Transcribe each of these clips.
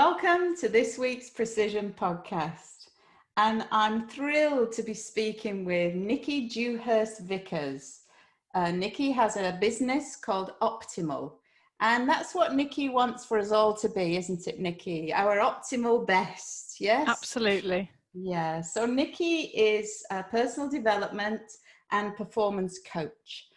Welcome to this week's Precizion Podcast. And I'm thrilled to be speaking with Nicky Dewhirst-Vickers. Nikki has a business called Optimal. And that's what Nikki wants for us all to be, isn't it, Nikki? Our optimal best, yes? Absolutely. Yeah, so Nikki is a personal development and performance coach.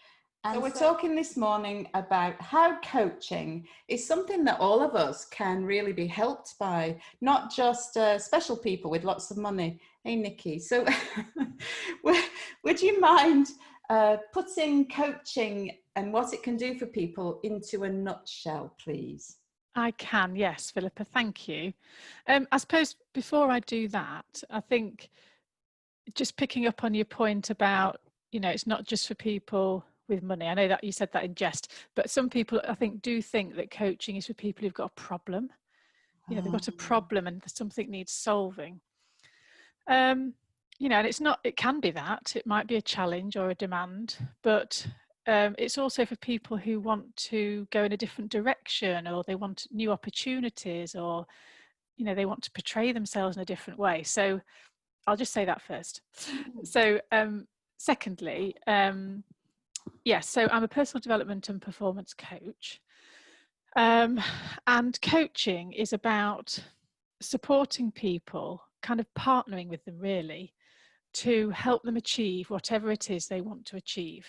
And so we're talking this morning about how coaching is something that all of us can really be helped by, not just special people with lots of money. Hey, Nikki, so would you mind putting coaching and what it can do for people into a nutshell, please? I can, yes, Phillipa, thank you. I suppose before I do that, I think just picking up on your point about, it's not just for people with money. I know that you said that in jest, but some people I think do think that coaching is for people who've got a problem. They've got a problem and something needs solving. And it's not, it can be that, it might be a challenge or a demand, but it's also for people who want to go in a different direction, or they want new opportunities, or they want to portray themselves in a different way. So I'll just say that first. So secondly, yes, so I'm a personal development and performance coach, and coaching is about supporting people, kind of partnering with them really, to help them achieve whatever it is they want to achieve.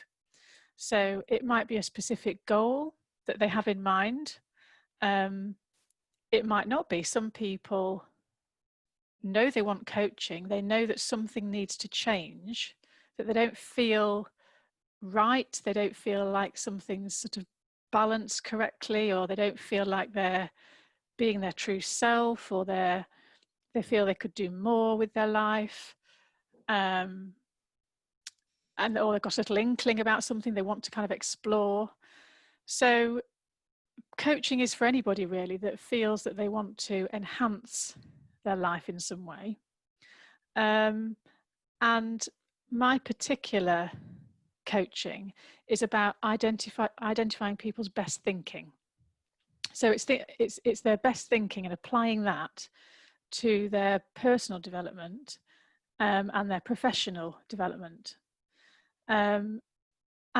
So it might be a specific goal that they have in mind. It might not be. Some people know they want coaching. They know that something needs to change, that they don't feel right. They don't feel like something's sort of balanced correctly, or they don't feel like they're being their true self, or they feel they could do more with their life. Or they've got a little inkling about something they want to kind of explore. So coaching is for anybody really that feels that they want to enhance their life in some way. And my particular coaching is about identifying people's best thinking. So it's their best thinking and applying that to their personal development and their professional development. And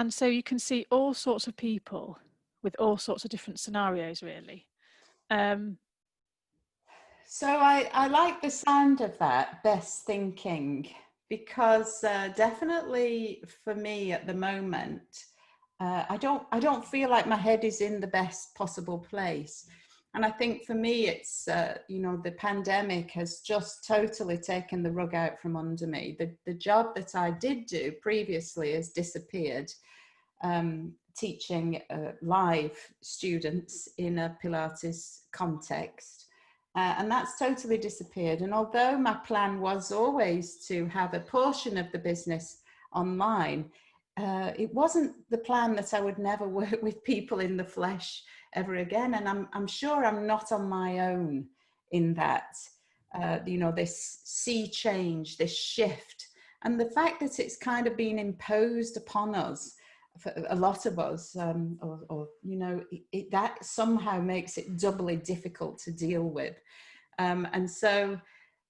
so you can see all sorts of people with all sorts of different scenarios, really. So I like the sound of that, best thinking, because definitely for me at the moment, I don't feel like my head is in the best possible place. And I think for me, it's, the pandemic has just totally taken the rug out from under me. The job that I did do previously has disappeared, teaching live students in a Pilates context. And that's totally disappeared. And although my plan was always to have a portion of the business online, it wasn't the plan that I would never work with people in the flesh ever again. And I'm sure I'm not on my own in that, this sea change, this shift, and the fact that it's kind of been imposed upon us, for a lot of us, that somehow makes it doubly difficult to deal with. And so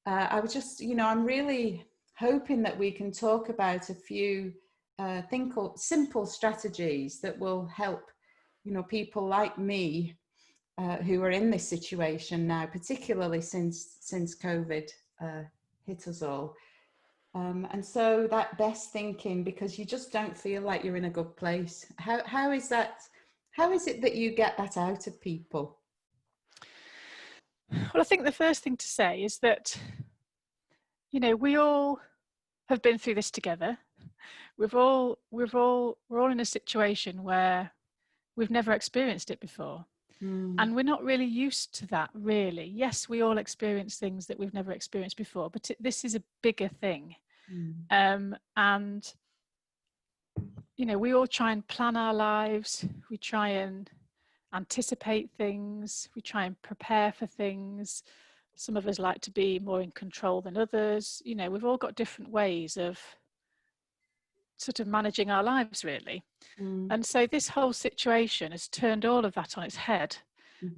I was just, I'm really hoping that we can talk about a few simple strategies that will help, people like me who are in this situation now, particularly since COVID hit us all. And so that best thinking, because you just don't feel like you're in a good place. How is that? How is it that you get that out of people? Well, I think the first thing to say is that, we all have been through this together. We're all in a situation where we've never experienced it before. And we're not really used to that, really. Yes, we all experience things that we've never experienced before, but this is a bigger thing. And we all try and plan our lives. We try and anticipate things. We try and prepare for things. Some of us like to be more in control than others. We've all got different ways of sort of managing our lives, really. And so this whole situation has turned all of that on its head,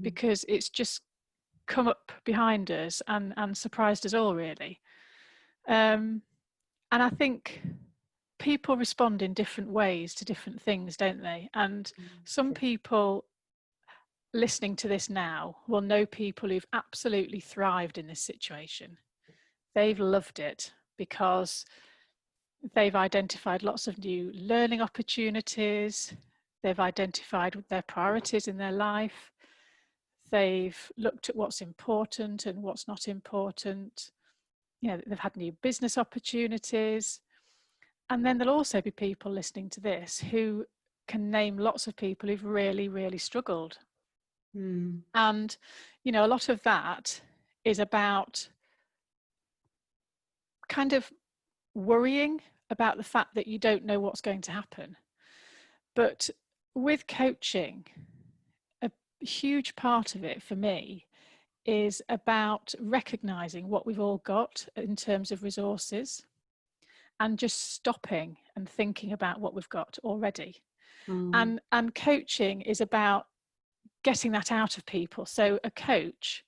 because it's just come up behind us and surprised us all, really. And I think people respond in different ways to different things, don't they? And some people listening to this now will know people who've absolutely thrived in this situation. They've loved it because they've identified lots of new learning opportunities. They've identified their priorities in their life. They've looked at what's important and what's not important. You know, they've had new business opportunities. And then there'll also be people listening to this who can name lots of people who've really, really struggled. And, you know, a lot of that is about kind of worrying about the fact that you don't know what's going to happen. But with coaching, a huge part of it for me is about recognizing what we've all got in terms of resources and just stopping and thinking about what we've got already. And coaching is about getting that out of people. So a coach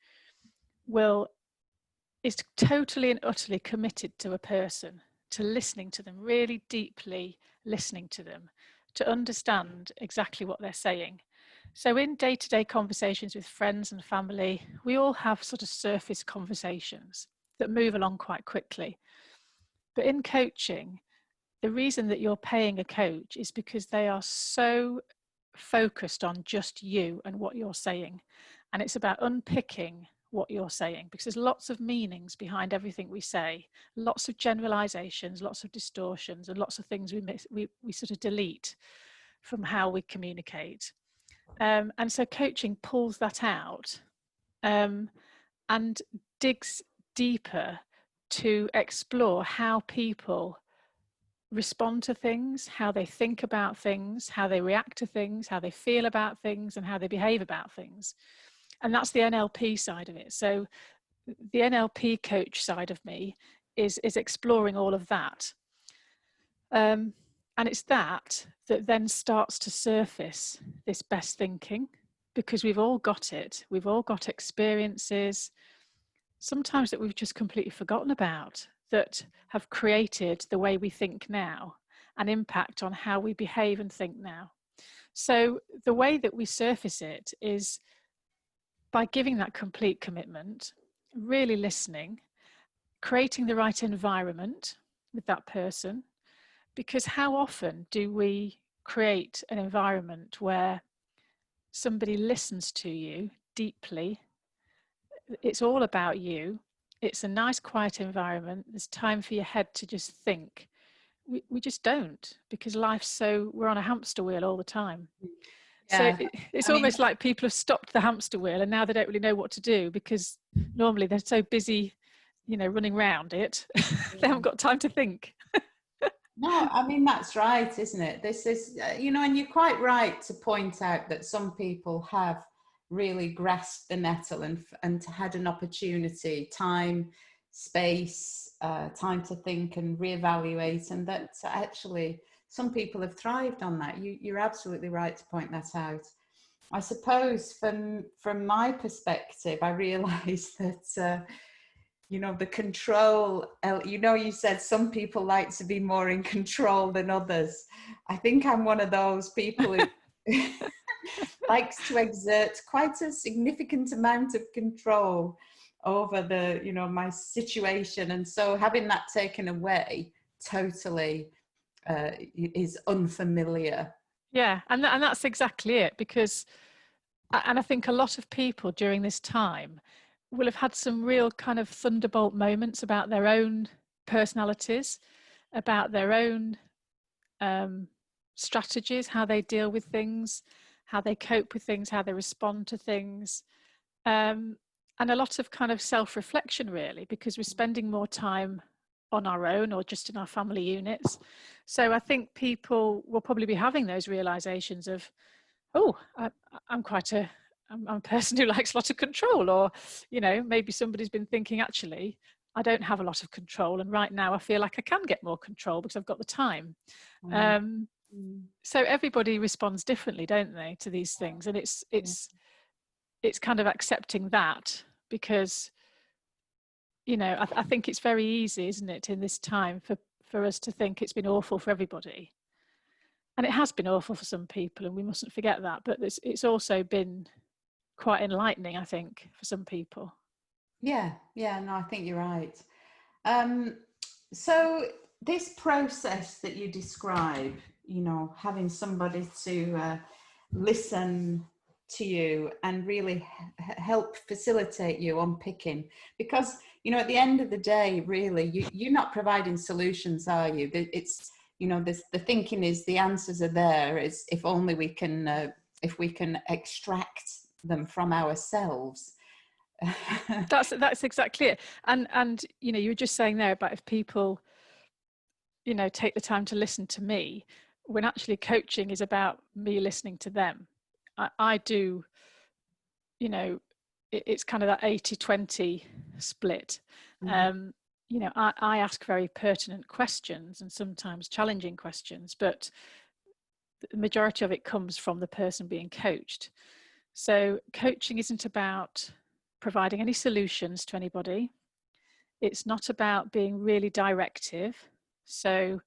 is totally and utterly committed to a person, to listening to them, really deeply listening to them, to understand exactly what they're saying. So in day-to-day conversations with friends and family, we all have sort of surface conversations that move along quite quickly. But in coaching, the reason that you're paying a coach is because they are so focused on just you and what you're saying. And it's about unpicking what you're saying, because there's lots of meanings behind everything we say, lots of generalizations, lots of distortions, and lots of things we sort of delete from how we communicate. And so coaching pulls that out and digs deeper to explore how people respond to things, how they think about things, how they react to things, how they feel about things, and how they behave about things. And that's the NLP side of it. So the NLP coach side of me is exploring all of that. And it's that then starts to surface this best thinking, because we've all got it. We've all got experiences, sometimes that we've just completely forgotten about, that have created the way we think now and impact on how we behave and think now. So the way that we surface it is by giving that complete commitment, really listening, creating the right environment with that person. Because how often do we create an environment where somebody listens to you deeply? It's all about you. It's a nice, quiet environment. There's time for your head to just think. We just don't, because we're on a hamster wheel all the time. Yeah. So it's almost like people have stopped the hamster wheel and now they don't really know what to do, because normally they're so busy, running around it. They haven't got time to think. No, I mean, that's right, isn't it? This is, and you're quite right to point out that some people have really grasped the nettle and had an opportunity, time, space, time to think and reevaluate, and that actually some people have thrived on that. You're absolutely right to point that out. I suppose from my perspective, I realised that the control, you said some people like to be more in control than others. I think I'm one of those people who likes to exert quite a significant amount of control over my situation. And so having that taken away totally is unfamiliar. Yeah, and that's exactly it, because, and I think a lot of people during this time will have had some real kind of thunderbolt moments about their own personalities, about their own strategies, how they deal with things, how they cope with things, how they respond to things, and a lot of kind of self-reflection, really, because we're spending more time on our own or just in our family units. So I think people will probably be having those realizations of, I'm a person who likes a lot of control, or maybe somebody's been thinking, actually I don't have a lot of control, and right now I feel like I can get more control because I've got the time. So everybody responds differently, don't they, to these things, and it's kind of accepting that because, you know, I think it's very easy, isn't it, in this time for us to think it's been awful for everybody. And it has been awful for some people, and we mustn't forget that. But it's also been quite enlightening, I think, for some people. Yeah, no, I think you're right. So this process that you describe, you know, having somebody to listen to you and really help facilitate you unpicking, because, you know, at the end of the day, really, you're not providing solutions, are you? It's, you know, the thinking is the answers are there. It's if only we can extract them from ourselves. That's exactly it. And you know, you were just saying there about if people, you know, take the time to listen to me, when actually coaching is about me listening to them. I do, you know, it's kind of that 80-20 split. Mm-hmm. You know, I ask very pertinent questions and sometimes challenging questions, but the majority of it comes from the person being coached. So coaching isn't about providing any solutions to anybody. It's not about being really directive. So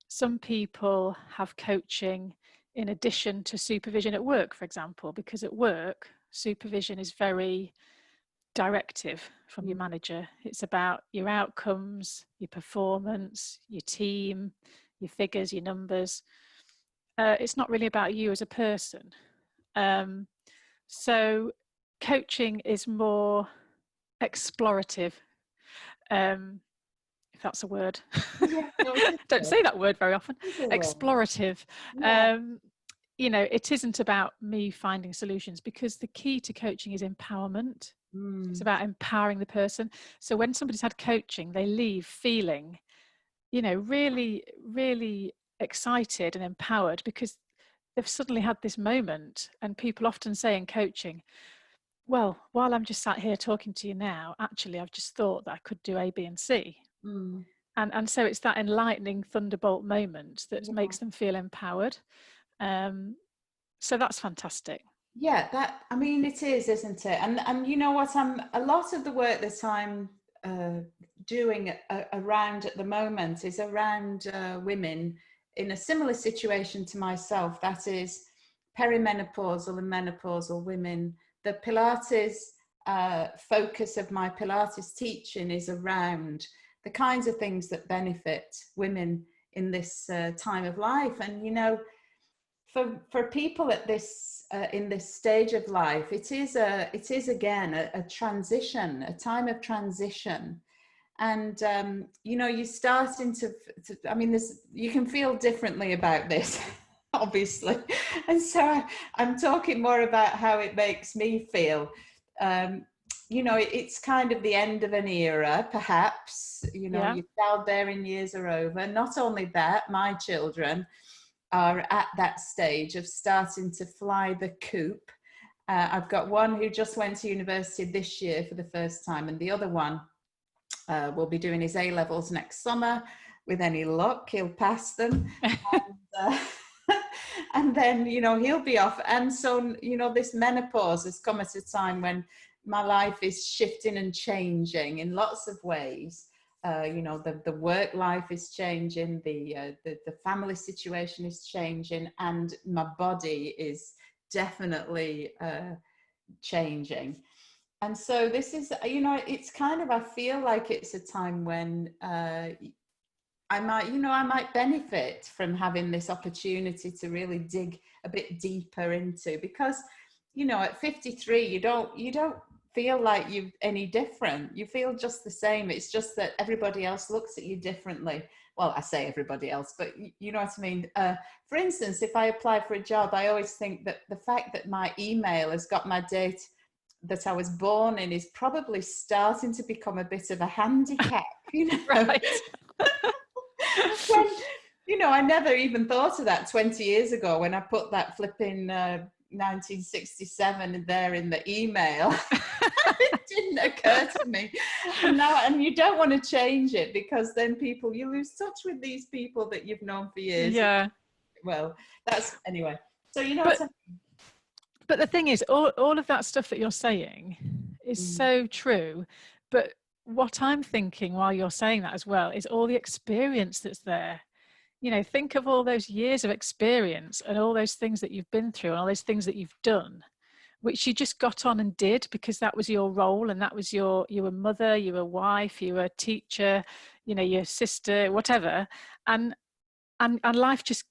some people have coaching in addition to supervision at work, for example, because at work, supervision is very directive from your manager. It's about your outcomes, your performance, your team, your figures, your numbers. It's not really about you as a person. So coaching is more explorative, if that's a word. Yeah, no, Don't say that word very often. Explorative. Yeah. You know, it isn't about me finding solutions, because the key to coaching is empowerment. It's about empowering the person. So when somebody's had coaching, they leave feeling, you know, really, really excited and empowered, because they've suddenly had this moment. And people often say in coaching, well, while I'm just sat here talking to you now, actually, I've just thought that I could do A, B, and C. And so it's that enlightening thunderbolt moment that makes them feel empowered. So that's fantastic. Yeah, that, I mean, it is, isn't it? And you know what? A lot of the work that I'm doing around at the moment is around women in a similar situation to myself. That is perimenopausal and menopausal women. The Pilates focus of my Pilates teaching is around the kinds of things that benefit women in this time of life. And, you know, for people at this in this stage of life, it is again a transition, a time of transition. And you know, you're starting to I mean, you can feel differently about this obviously, and so I'm talking more about how it makes me feel. You know, it's kind of the end of an era, perhaps. You know, your childbearing years are over. Not only that, my children are at that stage of starting to fly the coop. I've got one who just went to university this year for the first time, and the other one will be doing his A-levels next summer. With any luck, he'll pass them. And then, you know, he'll be off. And so, you know, this menopause has come at a time when my life is shifting and changing in lots of ways. You know, the work life is changing, the family situation is changing, and my body is definitely changing. And so this is, you know, it's kind of, I feel like it's a time when I might benefit from having this opportunity to really dig a bit deeper into, because, you know, at 53, you don't feel like you're any different. You feel just the same. It's just that everybody else looks at you differently. Well, I say everybody else, but you know what I mean. For instance, if I apply for a job, I always think that the fact that my email has got my date that I was born in is probably starting to become a bit of a handicap, you know. Right. When, you know, I never even thought of that 20 years ago when I put that flipping 1967 there in the email. It didn't occur to me. And you don't want to change it, because then you lose touch with these people that you've known for years. Yeah. Well, that's, anyway. So, you know what I mean? But the thing is, all of that stuff that you're saying is so true. But what I'm thinking while you're saying that as well is all the experience that's there. You know, think of all those years of experience and all those things that you've been through and all those things that you've done, which you just got on and did because that was your role, and that was you were mother, you were wife, you were teacher, you know, your sister, whatever. And life just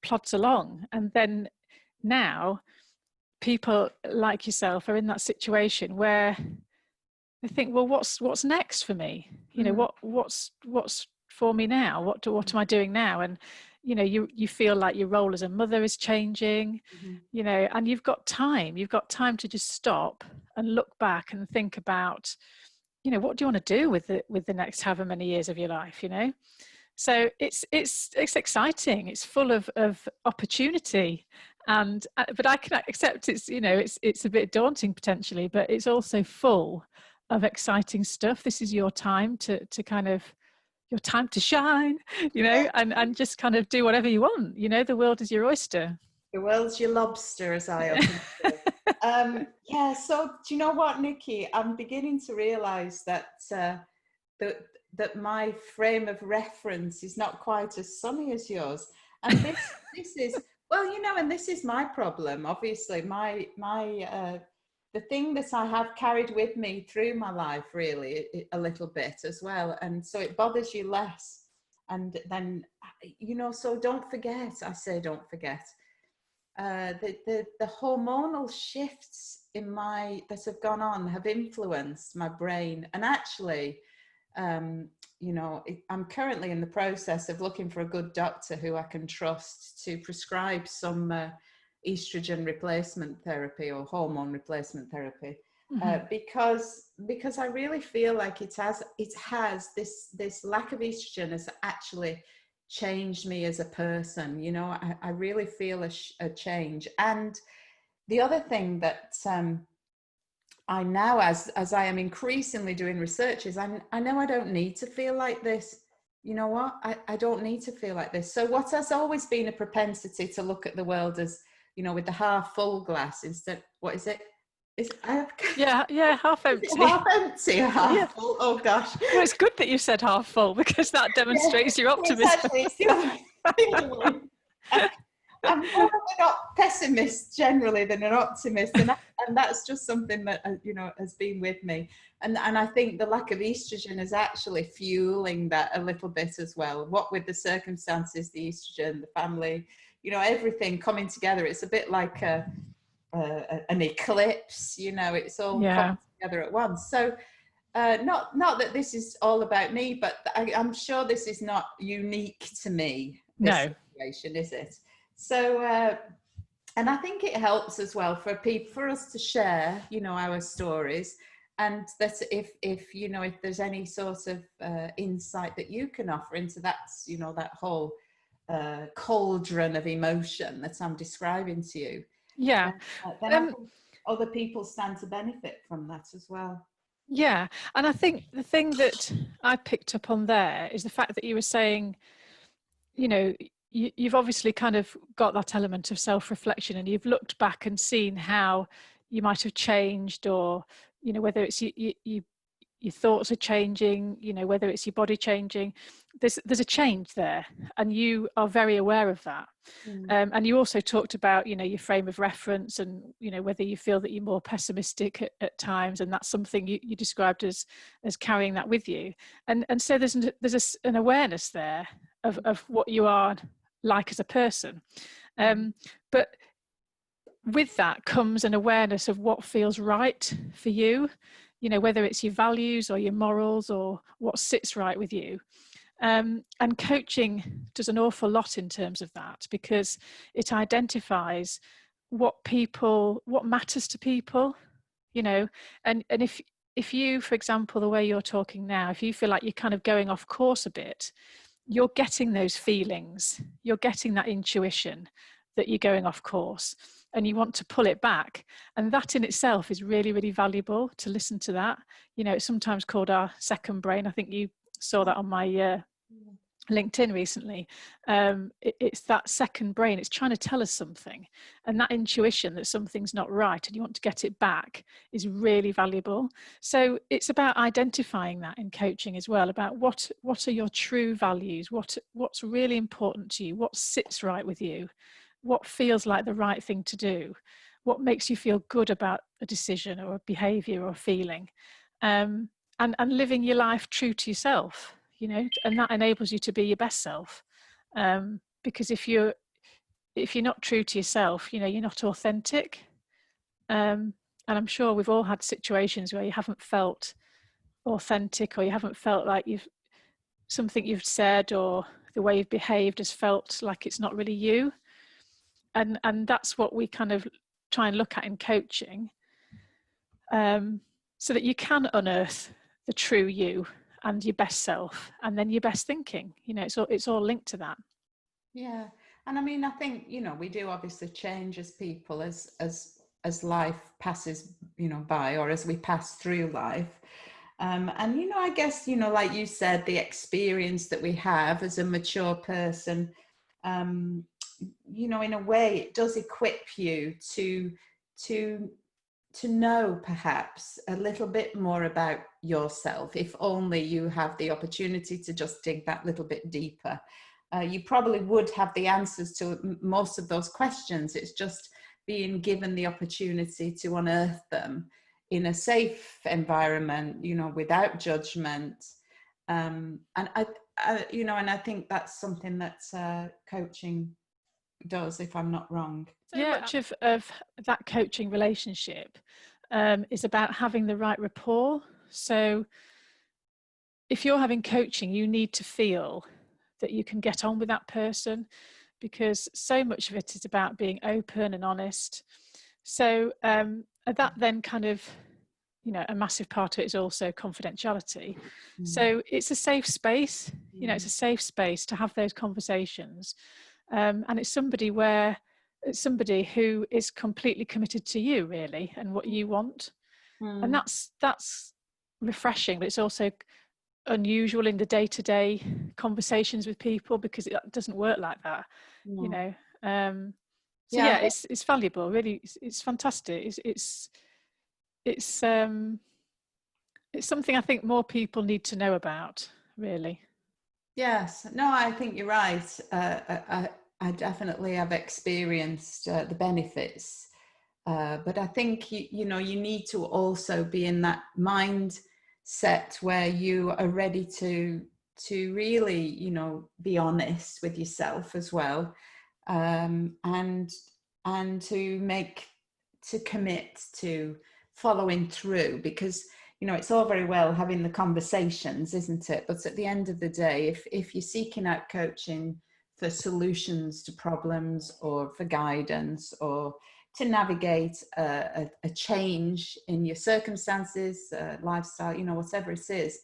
plods along. And then now people like yourself are in that situation where they think, well, what's next for me? You know, what's for me now? What am I doing now? And you know, you feel like your role as a mother is changing, you know, and you've got time to just stop and look back and think about, you know, what do you want to do with the next however many years of your life, you know? So it's exciting. It's full of opportunity, and but I can accept it's, you know, it's a bit daunting potentially, but it's also full of exciting stuff. This is your time to kind of, your time to shine, you know, and just kind of do whatever you want. You know, the world is your oyster. The world's your lobster, as I often say. Yeah. So do you know what, Nikki? I'm beginning to realise that that my frame of reference is not quite as sunny as yours, and this is, well, you know, and this is my problem. Obviously, my the thing that I have carried with me through my life, really, a little bit as well. And so it bothers you less. And then, you know, so don't forget, I say, don't forget, the hormonal shifts that have gone on have influenced my brain. And actually, you know, I'm currently in the process of looking for a good doctor who I can trust to prescribe some estrogen replacement therapy or hormone replacement therapy, because I really feel like it has this lack of estrogen has actually changed me as a person. You know, I really feel a change. And the other thing that I now, as I am increasingly doing research, is I know I don't need to feel like this. You know what? I don't need to feel like this. So what has always been a propensity to look at the world as, you know, with the half full glass instead, what is it? Yeah, half empty. Half empty or half full? Oh gosh. Well, it's good that you said half full, because that demonstrates your optimism. It's the other way. I'm more of an pessimist generally than an optimist, and that's just something that, you know, has been with me. And I think the lack of estrogen is actually fueling that a little bit as well. What with the circumstances, the estrogen, the family, you know, everything coming together. It's a bit like an eclipse, you know. It's all coming together at once. So not that this is all about me, but I'm sure this is not unique to me. This situation, is it? So, and I think it helps as well for us to share, you know, our stories, and that if you know, if there's any sort of insight that you can offer into that, you know, that whole cauldron of emotion that I'm describing to you. Yeah. Then I think other people stand to benefit from that as well. Yeah. And I think the thing that I picked up on there is the fact that you were saying, you know, you've obviously kind of got that element of self-reflection, and you've looked back and seen how you might have changed, or, you know, whether it's your thoughts are changing, you know, whether it's your body changing, there's a change there, and you are very aware of that. And you also talked about, you know, your frame of reference, and, you know, whether you feel that you're more pessimistic at times, and that's something you described as carrying that with you. And so there's an awareness there of what you are like as a person. But with that comes an awareness of what feels right for you, you know, whether it's your values or your morals or what sits right with you. And coaching does an awful lot in terms of that, because it identifies what matters to people, you know, and if you, for example, the way you're talking now, if you feel like you're kind of going off course a bit, you're getting those feelings, you're getting that intuition that you're going off course, and you want to pull it back. And that in itself is really, really valuable, to listen to that. You know, it's sometimes called our second brain. I think you saw that on my LinkedIn recently, it's that second brain. It's trying to tell us something, and that intuition that something's not right and you want to get it back is really valuable. So it's about identifying that in coaching as well, about what are your true values, what's really important to you, what sits right with you, what feels like the right thing to do, what makes you feel good about a decision or a behavior or a feeling, and living your life true to yourself, and that enables you to be your best self. Because if you're not true to yourself, you're not authentic. And I'm sure we've all had situations where you haven't felt authentic, or you haven't felt like something you've said or the way you've behaved has felt like it's not really you. And that's what we kind of try and look at in coaching, so that you can unearth the true you and your best self, and then your best thinking. It's all linked to that. Yeah. And I mean, I think, we do obviously change as people as life passes, by, or as we pass through life. And, I guess, like you said, the experience that we have as a mature person, in a way, it does equip you to know perhaps a little bit more about yourself, if only you have the opportunity to just dig that little bit deeper. You probably would have the answers to most of those questions. It's just being given the opportunity to unearth them in a safe environment, without judgment. And I think that's something that coaching does, if I'm not wrong. So much of that coaching relationship is about having the right rapport. So if you're having coaching, you need to feel that you can get on with that person, because so much of it is about being open and honest. So that then kind of, a massive part of it is also confidentiality. So it's a safe space, it's a safe space to have those conversations. And it's somebody who is completely committed to you, really, and what you want. And that's refreshing, but it's also unusual in the day-to-day conversations with people, because it doesn't work like that. It's valuable, really. It's fantastic. It's something I think more people need to know about, really. Yes, no, I think you're right. I definitely have experienced the benefits, but I think you need to also be in that mindset where you are ready to really be honest with yourself as well, and to commit to following through, because it's all very well having the conversations, isn't it? But at the end of the day, if you're seeking out coaching for solutions to problems, or for guidance, or to navigate a change in your circumstances, lifestyle, whatever it is,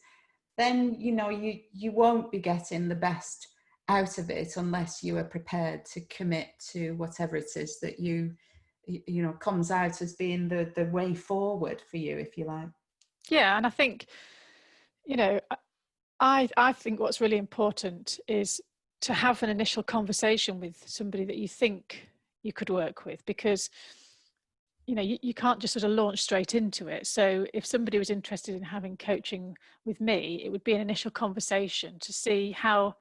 then, you won't be getting the best out of it unless you are prepared to commit to whatever it is that comes out as being the way forward for you, if you like. Yeah, and I think, I think what's really important is to have an initial conversation with somebody that you think you could work with, because, you can't just sort of launch straight into it. So if somebody was interested in having coaching with me, it would be an initial conversation to see how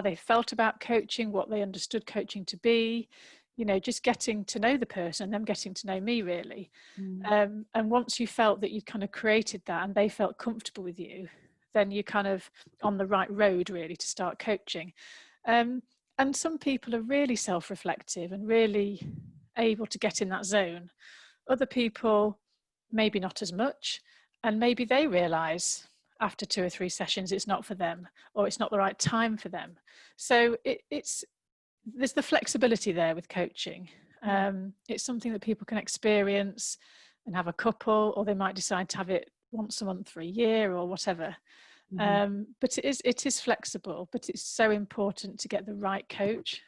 they felt about coaching, what they understood coaching to be, just getting to know the person, them getting to know me, really. And once you felt that you'd kind of created that and they felt comfortable with you, then you're kind of on the right road, really, to start coaching. And some people are really self-reflective and really able to get in that zone. Other people, maybe not as much, and maybe they realise after 2 or 3 sessions it's not for them, or it's not the right time for them. So there's the flexibility there with coaching. It's something that people can experience and have a couple, or they might decide to have it once a month for a year or whatever. But it is flexible, but it's so important to get the right coach.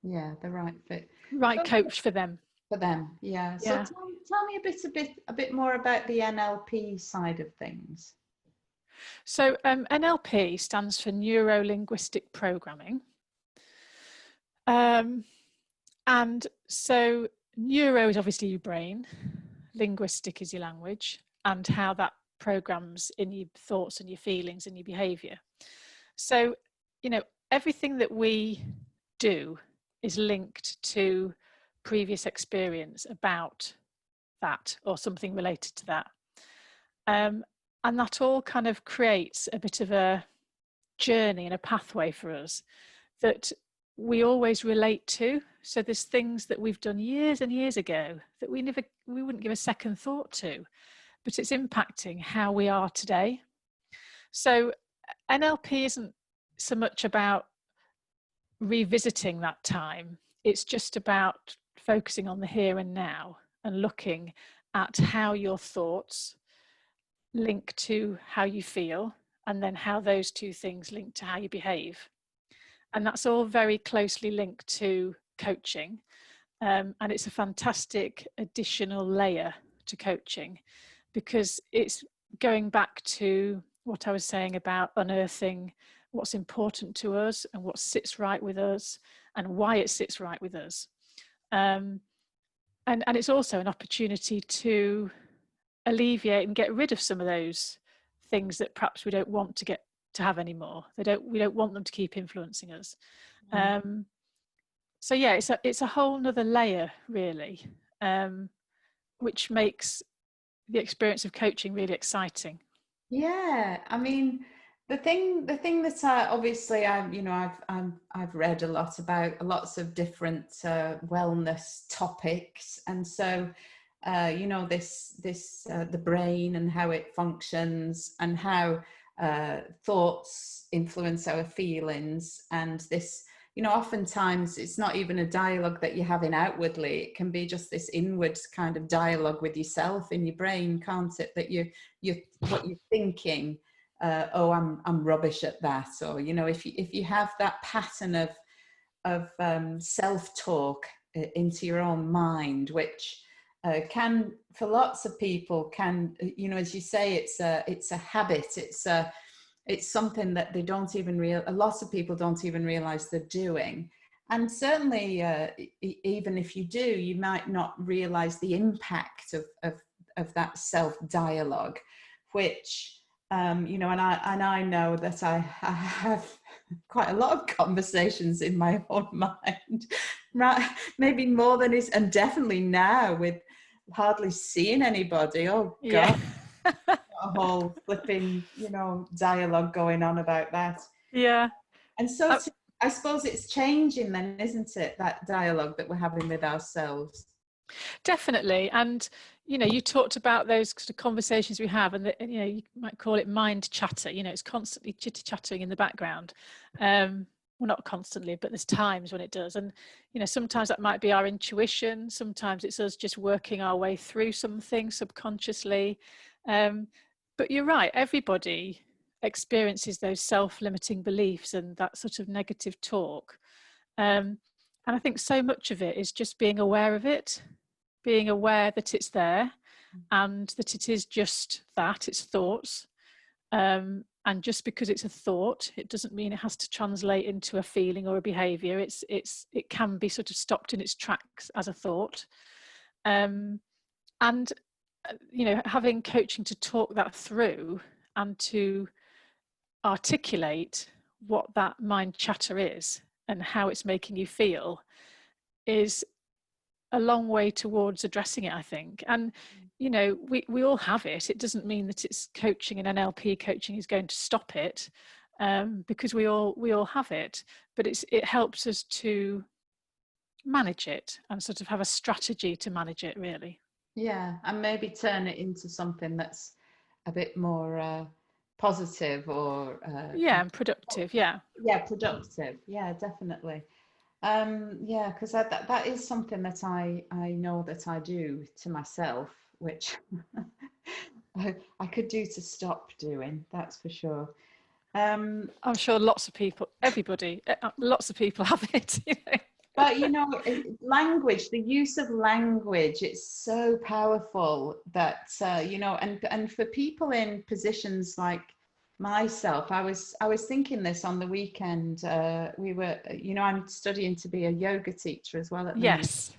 Yeah, the right fit. Right coach for them. For them, yeah. So tell me a bit more about the NLP side of things. So NLP stands for Neuro-Linguistic Programming. And so neuro is obviously your brain, linguistic is your language, and how that programs in your thoughts and your feelings and your behavior. So, you know, everything that we do is linked to previous experience about that or something related to that. And that all kind of creates a bit of a journey and a pathway for us that we always relate to. So there's things that we've done years and years ago that we wouldn't give a second thought to, but it's impacting how we are today. So NLP isn't so much about revisiting that time. It's just about focusing on the here and now and looking at how your thoughts link to how you feel, and then how those two things link to how you behave. And that's all very closely linked to coaching. And it's a fantastic additional layer to coaching, because it's going back to what I was saying about unearthing what's important to us and what sits right with us and why it sits right with us. And it's also an opportunity to alleviate and get rid of some of those things that perhaps we don't want to have anymore. We don't want them to keep influencing us. So yeah, it's a whole nother layer really, which makes the experience of coaching really exciting. Yeah, I mean, the thing that I've read a lot about lots of different wellness topics, and so the brain and how it functions, and how thoughts influence our feelings, and this, oftentimes it's not even a dialogue that you're having outwardly. It can be just this inward kind of dialogue with yourself in your brain, can't it? That what you're thinking, oh, I'm rubbish at that, or if you have that pattern of self-talk into your own mind, which can, for lots of people, as you say, it's a habit. It's something that they don't even a lot of people don't even realize they're doing. And certainly, even if you do, you might not realize the impact of that self-dialogue, which, and I know that I have quite a lot of conversations in my own mind, right? Maybe more than is, and definitely now with hardly seeing anybody. Oh God. Yeah. A whole flipping, dialogue going on about that. Yeah. And so I suppose it's changing then, isn't it? That dialogue that we're having with ourselves. Definitely. And, you talked about those sort of conversations we have, and you might call it mind chatter. It's constantly chitter-chattering in the background. Well, not constantly, but there's times when it does. And, sometimes that might be our intuition. Sometimes it's us just working our way through something subconsciously. But you're right, everybody experiences those self-limiting beliefs and that sort of negative talk. And I think so much of it is just being aware of it, being aware that it's there and that it is just that, it's thoughts. And just because it's a thought, it doesn't mean it has to translate into a feeling or a behavior. It can be sort of stopped in its tracks as a thought. And having coaching to talk that through and to articulate what that mind chatter is and how it's making you feel is a long way towards addressing it, I think. And we all have it. It doesn't mean that it's coaching and NLP coaching is going to stop it, because we all have it, but it helps us to manage it and sort of have a strategy to manage it, really. Yeah, and maybe turn it into something that's a bit more positive or and productive. Yeah, productive. Yeah, definitely. Because that is something that I know that I do to myself, which I could do to stop doing. That's for sure. I'm sure lots of people have it. But language, the use of language, it's so powerful that and for people in positions like myself, I was thinking this on the weekend. We were, I'm studying to be a yoga teacher as well at the minute. Yes.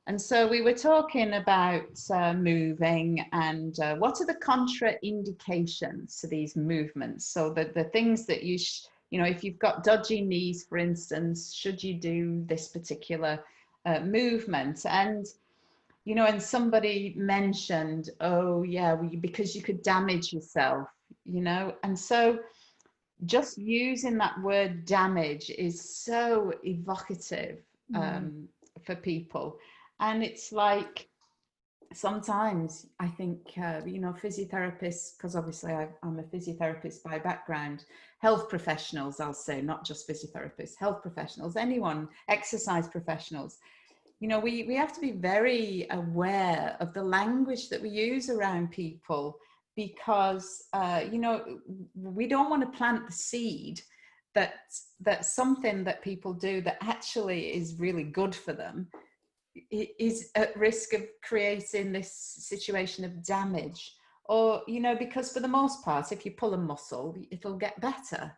And so we were talking about moving and what are the contraindications to these movements? So the things that if you've got dodgy knees, for instance, should you do this particular movement? And and somebody mentioned, oh yeah, because you could damage yourself, and so just using that word damage is so evocative for people. And it's like, sometimes I think, physiotherapists, because obviously I'm a physiotherapist by background, health professionals, I'll say, not just physiotherapists, health professionals, anyone, exercise professionals, we have to be very aware of the language that we use around people, because, we don't want to plant the seed that something that people do that actually is really good for them is at risk of creating this situation of damage. Or, because for the most part, if you pull a muscle, it'll get better,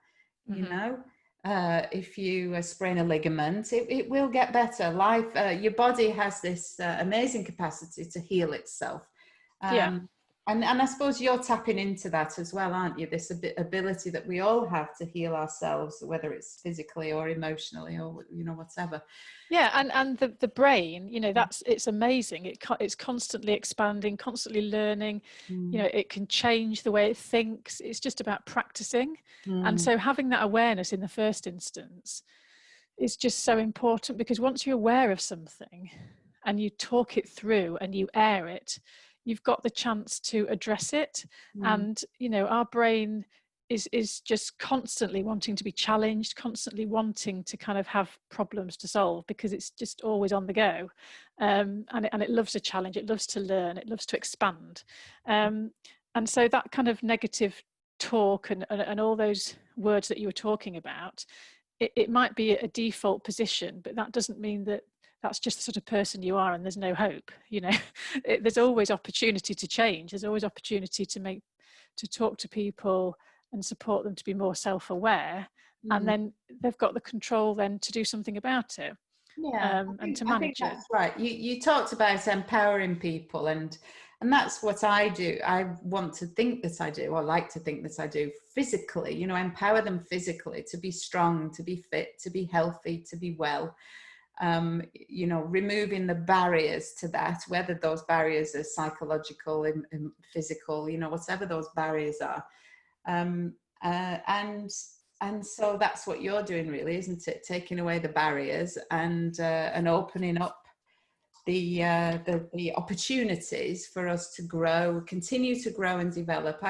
if you sprain a ligament, it will get better. Your body has this amazing capacity to heal itself. And I suppose you're tapping into that as well, aren't you? This ability that we all have to heal ourselves, whether it's physically or emotionally or, whatever. Yeah, and the brain, it's amazing. It's constantly expanding, constantly learning. It can change the way it thinks. It's just about practicing. And so having that awareness in the first instance is just so important, because once you're aware of something and you talk it through and you air it, you've got the chance to address it. And our brain is just constantly wanting to be challenged, constantly wanting to kind of have problems to solve, because it's just always on the go, and it loves a challenge, it loves to learn, it loves to expand, and so that kind of negative talk and all those words that you were talking about, it might be a default position, but that doesn't mean that that's just the sort of person you are and there's no hope. There's always opportunity to change. There's always opportunity to talk to people and support them to be more self-aware. And then they've got the control then to do something about it. And to manage it. That's right. You talked about empowering people, and that's what I do. I want to think that I do, or like to think that I do, physically, empower them physically to be strong, to be fit, to be healthy, to be well. Removing the barriers to that, whether those barriers are psychological and physical, whatever those barriers are. And so that's what you're doing, really, isn't it? Taking away the barriers and opening up the opportunities for us to grow, continue to grow and develop.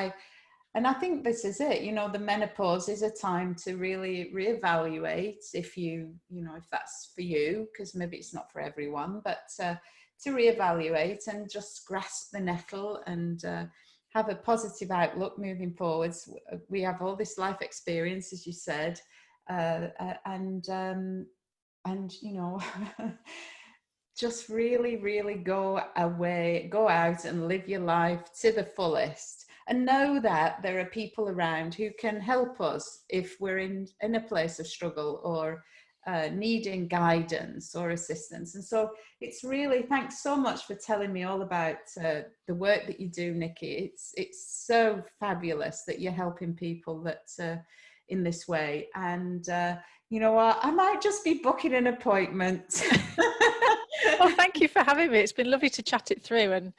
And I think this is it. The menopause is a time to really reevaluate if if that's for you, because maybe it's not for everyone, but to reevaluate and just grasp the nettle and have a positive outlook moving forwards. We have all this life experience, as you said, and just really, really go out and live your life to the fullest. And know that there are people around who can help us if we're in a place of struggle or needing guidance or assistance. And so it's really, thanks so much for telling me all about the work that you do, Nikki. It's so fabulous that you're helping people that in this way. And you know what, I might just be booking an appointment. Well, thank you for having me. It's been lovely to chat it through. And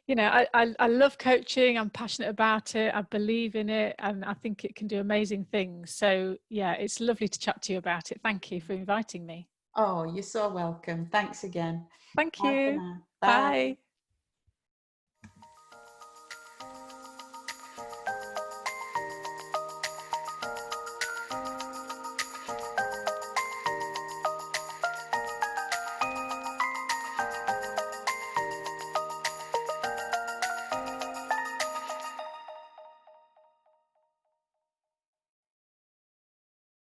I love coaching. I'm passionate about it. I believe in it, and I think it can do amazing things. So yeah, it's lovely to chat to you about it. Thank you for inviting me. Oh, you're so welcome. Thanks again. Thank you. Bye. Bye.